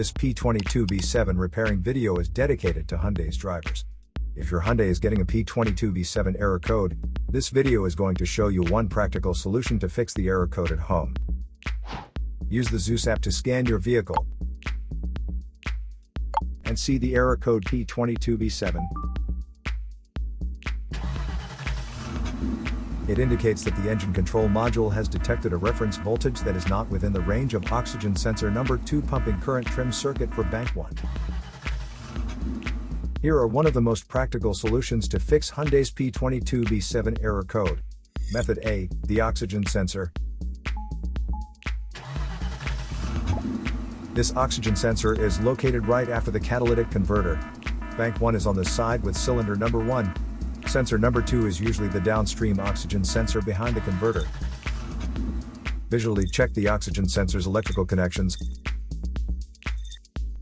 This P22B7 repairing video is dedicated to Hyundai's drivers. If your Hyundai is getting a P22B7 error code, this video is going to show you one practical solution to fix the error code at home. Use the ZEUS app to scan your vehicle and see the error code P22B7. It indicates that the engine control module has detected a reference voltage that is not within the range of oxygen sensor number 2 pumping current trim circuit for bank 1. Here are one of the most practical solutions to fix Hyundai's P22B7 error code. Method A, the oxygen sensor. This oxygen sensor is located right after the catalytic converter. Bank 1 is on the side with cylinder number 1. Sensor number 2 is usually the downstream oxygen sensor behind the converter. Visually check the oxygen sensor's electrical connections,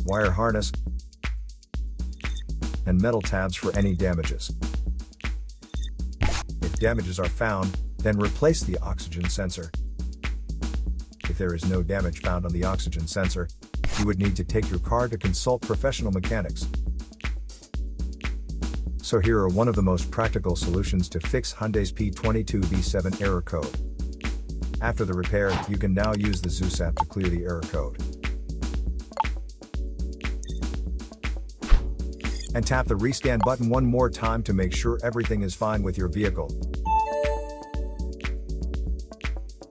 wire harness, and metal tabs for any damages. If damages are found, then replace the oxygen sensor. If there is no damage found on the oxygen sensor, you would need to take your car to consult professional mechanics. So here are one of the most practical solutions to fix Hyundai's P22B7 error code. After the repair, you can now use the ZEUS app to clear the error code. And tap the rescan button one more time to make sure everything is fine with your vehicle.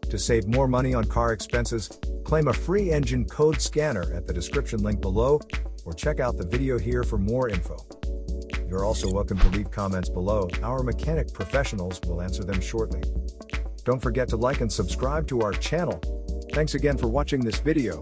To save more money on car expenses, claim a free engine code scanner at the description link below, or check out the video here for more info. You're also welcome to leave comments below. Our mechanic professionals will answer them shortly. Don't forget to like and subscribe to our channel. Thanks again for watching this video.